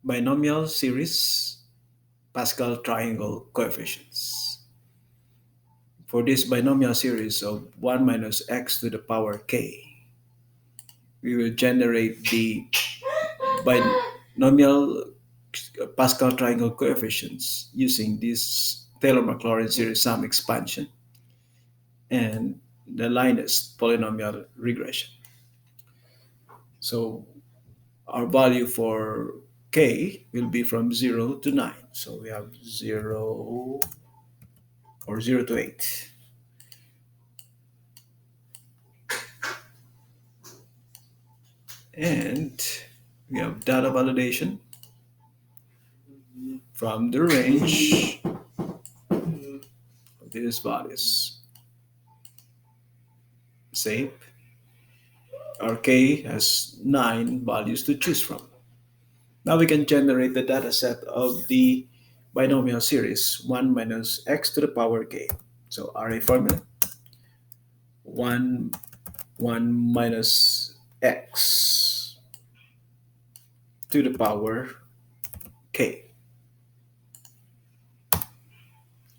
binomial series Pascal triangle coefficients. For this binomial series of 1 minus x to the power k, we will generate the binomial Pascal triangle coefficients using this Taylor-Maclaurin series sum expansion and the LINEST polynomial regression. So our value for k will be from 0 to 9. So we have 0 or 0 to 8. And we have data validation from the range of these values. Save. Our k has 9 values to choose from. Now we can generate the data set of the binomial series 1 minus x to the power k. So array formula 1 minus x to the power k.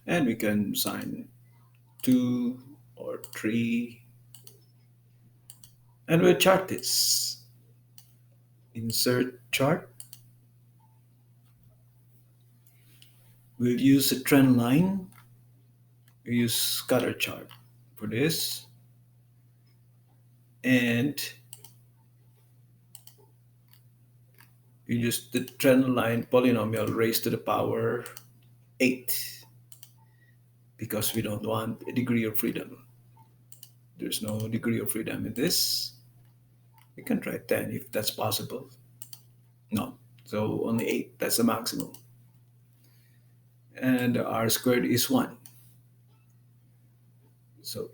And we can assign 2 or 3. And we'll chart this. Insert chart. We'll use a trend line. We use scatter chart for this. And we use the trend line polynomial raised to the power 8 because we don't want a degree of freedom. There's no degree of freedom in this. We can try 10 if that's possible. No, so only 8, that's the maximum. And r squared is 1. So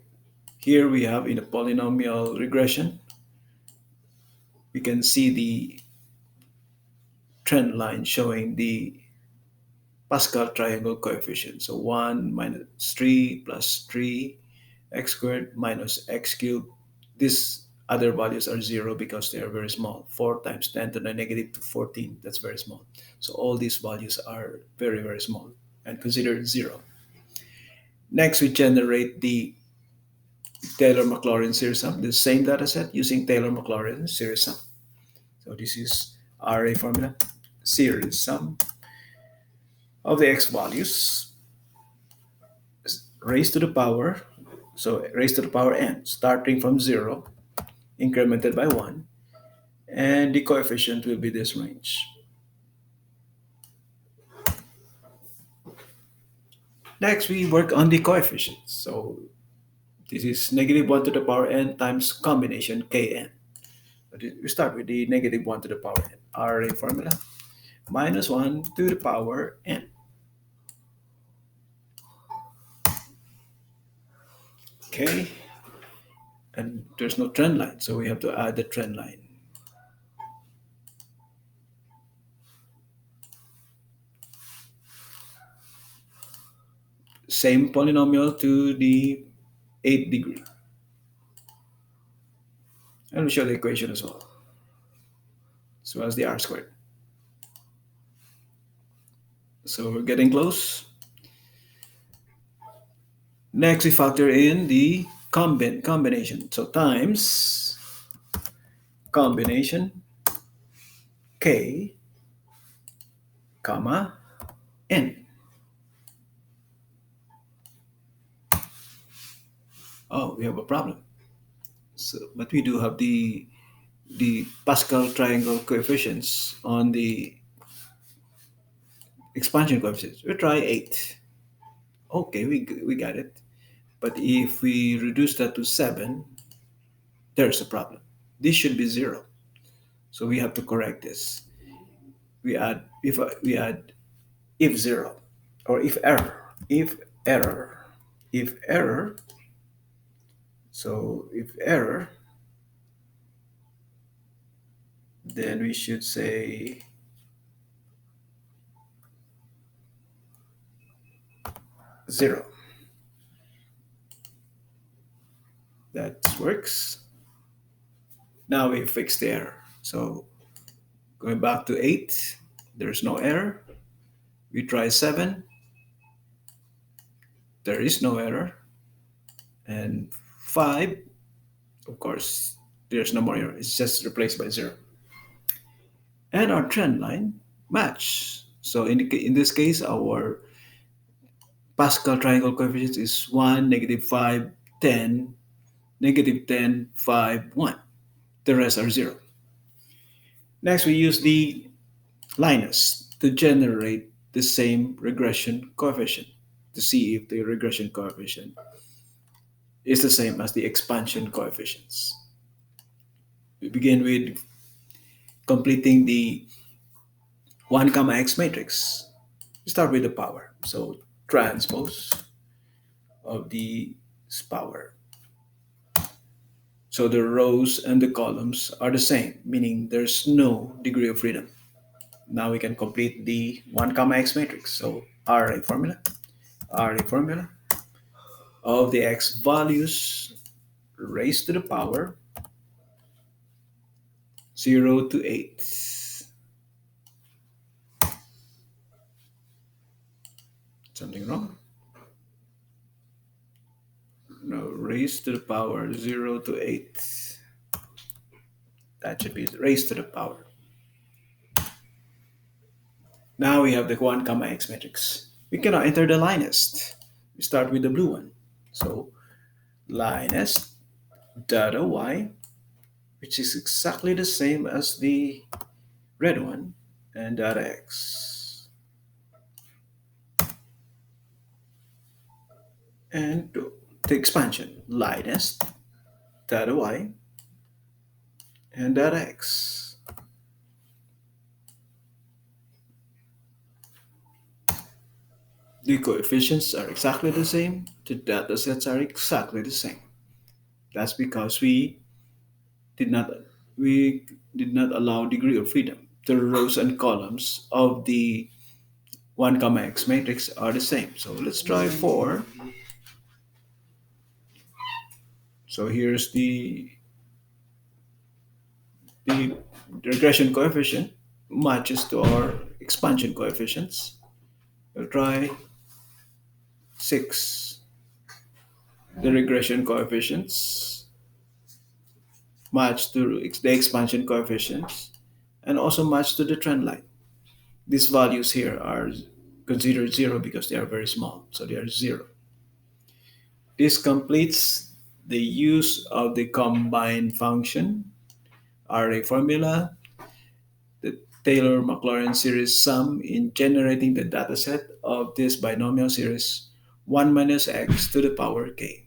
here we have in the polynomial regression, we can see the trend line showing the Pascal triangle coefficient. So 1 minus 3 plus 3 x squared minus x cubed. These other values are 0 because they are very small. 4 times 10 to the negative 14, that's very small. So all these values are very, very small and considered 0. Next, we generate the Taylor-Maclaurin series sum, the same data set using Taylor-Maclaurin series sum. So this is array formula, series sum of the x values raised to the power, so raised to the power n, starting from 0, incremented by 1, and the coefficient will be this range. Next, we work on the coefficients. So this is negative 1 to the power n times combination kn. But we start with the negative 1 to the power n. Array formula, minus 1 to the power n. Okay, and there's no trend line, so we have to add the trend line. Same polynomial to the 8th degree. And we show the equation as well. So as the r squared. So we're getting close. Next, we factor in the combination. So times combination k, comma, n. Oh, we have a problem. So, but we do have the Pascal triangle coefficients on the expansion coefficients. We try 8. Okay, we got it. But if we reduce that to 7, there's a problem. This should be 0. So we have to correct this. We add if 0 or if error. If error. So if error, then we should say 0. That works. Now we fix the error. So going back to 8, There's no error. We try 7. There is no error. And 5, of course, there's no more error. It's just replaced by 0. And our trend line match. So in this case, our Pascal triangle coefficient is 1, negative 5, 10, negative 10, 5, 1. The rest are 0. Next, we use the LINEST to generate the same regression coefficient to see if the regression coefficient is the same as the expansion coefficients. We begin with completing the 1 comma x matrix. We start with the power. So transpose of the power. So the rows and the columns are the same, meaning there's no degree of freedom. Now we can complete the 1 comma x matrix. So array formula of the x values raised to the power 0 to 8. Something wrong? No, raised to the power 0 to 8. That should be raised to the power. Now we have the 1 comma x matrix. We can now enter the LINEST. We start with the blue one. So LINEST data y, which is exactly the same as the red one, and data x. And the expansion, LINEST data y and data x. The coefficients are exactly the same. The data sets are exactly the same. That's because we did not allow degree of freedom. The rows and columns of the 1 comma x matrix are the same. So let's try 4. So here's the regression coefficient matches to our expansion coefficients. We'll try 6. The regression coefficients match to the expansion coefficients and also match to the trend line. These values here are considered 0 because they are very small, so they are 0. This completes the use of the combine function, array formula, the Taylor-Maclaurin series sum in generating the dataset of this binomial series 1 minus x to the power k.